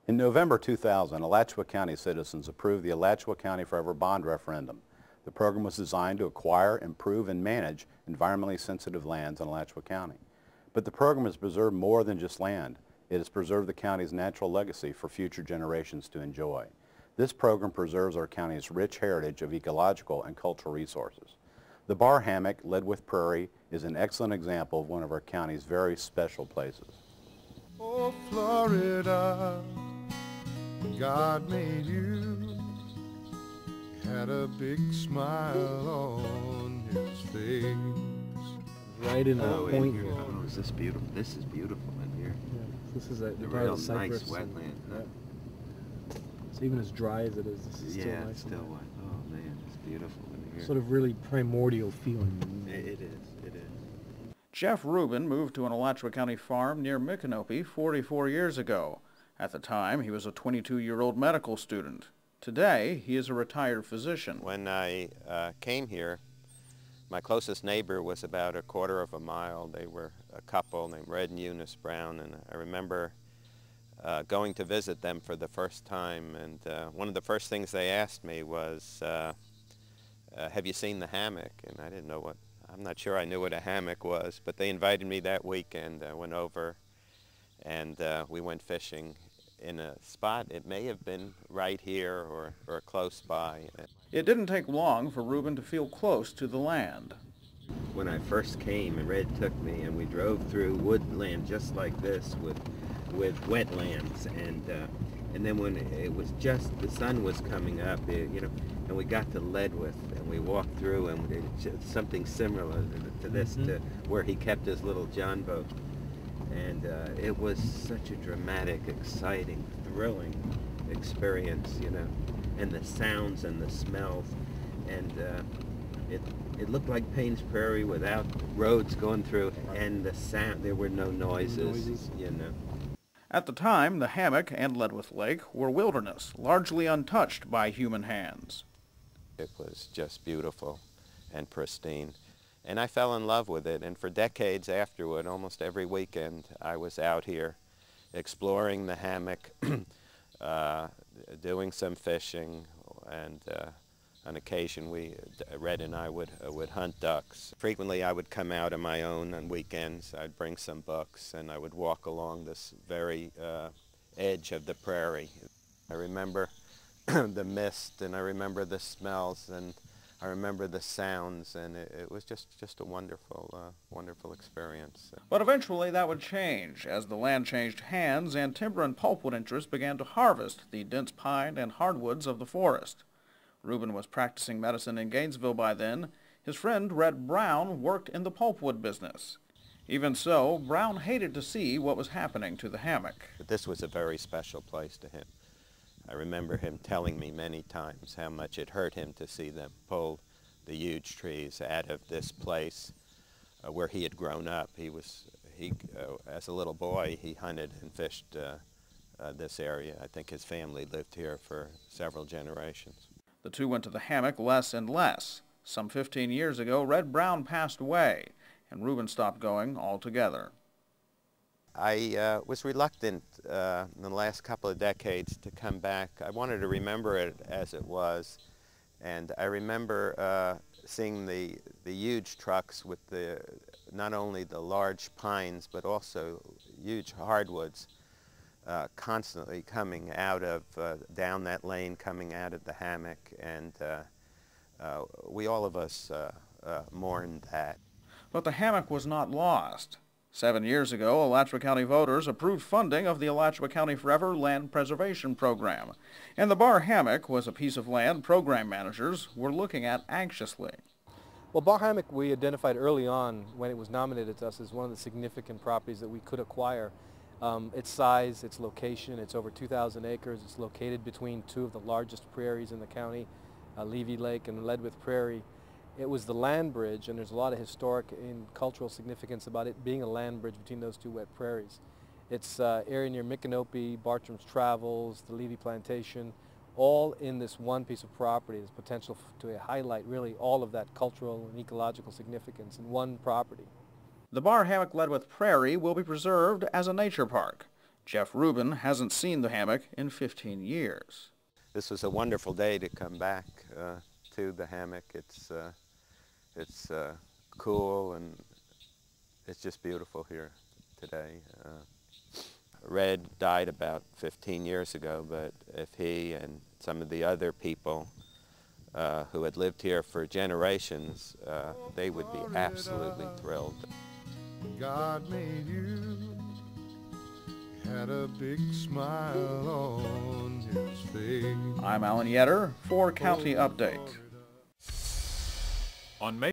In November 2000, Alachua County citizens approved the Alachua County Forever bond referendum. The program was designed to acquire, improve, and manage environmentally sensitive lands in Alachua County. But the program has preserved more than just land. It has preserved the county's natural legacy for future generations to enjoy. This program preserves our county's rich heritage of ecological and cultural resources. The Bar Hammock-Ledwith Prairie is an excellent example of one of our county's very special places. Oh, Florida, God made you, had a big smile on his face. Right in a point here. Oh, is this beautiful? This is beautiful in here. Yeah, this is a real nice wetland. Yeah. So even as dry as it is, this is still nice. Still wet. Oh man, it's beautiful in here. Sort of really primordial feeling. It is. Jeff Rubin moved to an Alachua County farm near Micanopy 44 years ago. At the time, he was a 22-year-old medical student. Today, he is a retired physician. When I came here, my closest neighbor was about a quarter of a mile. They were a couple named Red and Eunice Brown, and I remember going to visit them for the first time, and one of the first things they asked me was, have you seen the hammock? And I didn't know what, I'm not sure I knew what a hammock was, but they invited me that weekend. I went over and we went fishing in a spot. It may have been right here or close by. It didn't take long for Rubin to feel close to the land. When I first came and Red took me and we drove through woodland just like this with wetlands, and then when it was just, the sun was coming up, and we got to Ledwith and we walked through, and it's something similar to this, to where he kept his little John boat. And it was such a dramatic, exciting, thrilling experience, and the sounds and the smells, and it looked like Payne's Prairie without roads going through, and the sound, there were no noises. At the time, the hammock and Ledwith Lake were wilderness, largely untouched by human hands. It was just beautiful and pristine. And I fell in love with it, and for decades afterward, almost every weekend, I was out here exploring the hammock, doing some fishing, and on occasion, Red and I would hunt ducks. Frequently, I would come out on my own on weekends. I'd bring some books, and I would walk along this very edge of the prairie. I remember the mist, and I remember the smells, and I remember the sounds, and it was just a wonderful, wonderful experience. But eventually that would change as the land changed hands and timber and pulpwood interests began to harvest the dense pine and hardwoods of the forest. Rubin was practicing medicine in Gainesville by then. His friend Red Brown worked in the pulpwood business. Even so, Brown hated to see what was happening to the hammock. But this was a very special place to him. I remember him telling me many times how much it hurt him to see them pull the huge trees out of this place where he had grown up. As a little boy, he hunted and fished this area. I think his family lived here for several generations. The two went to the hammock less and less. Some 15 years ago, Red Brown passed away, and Rubin stopped going altogether. I was reluctant in the last couple of decades to come back. I wanted to remember it as it was, and I remember seeing the huge trucks with not only the large pines but also huge hardwoods constantly coming out of down that lane, coming out of the hammock, and all of us mourned that. But the hammock was not lost. 7 years ago, Alachua County voters approved funding of the Alachua County Forever Land Preservation Program, and the Bar Hammock was a piece of land program managers were looking at anxiously. Well, Bar Hammock we identified early on when it was nominated to us as one of the significant properties that we could acquire. Its size, its location, it's over 2,000 acres. It's located between two of the largest prairies in the county, Levy Lake and Ledwith Prairie. It was the land bridge, and there's a lot of historic and cultural significance about it being a land bridge between those two wet prairies. It's area near Micanopy, Bartram's Travels, the Levy Plantation, all in this one piece of property. There's potential to highlight really all of that cultural and ecological significance in one property. The Bar Hammock-Ledwith Prairie will be preserved as a nature park. Jeff Rubin hasn't seen the hammock in 15 years. This was a wonderful day to come back to the hammock. It's cool and it's just beautiful here today. Red died about 15 years ago, but if he and some of the other people who had lived here for generations, they would be absolutely thrilled. God made you, had a big smile on his face. I'm Alan Yetter for County Update. On May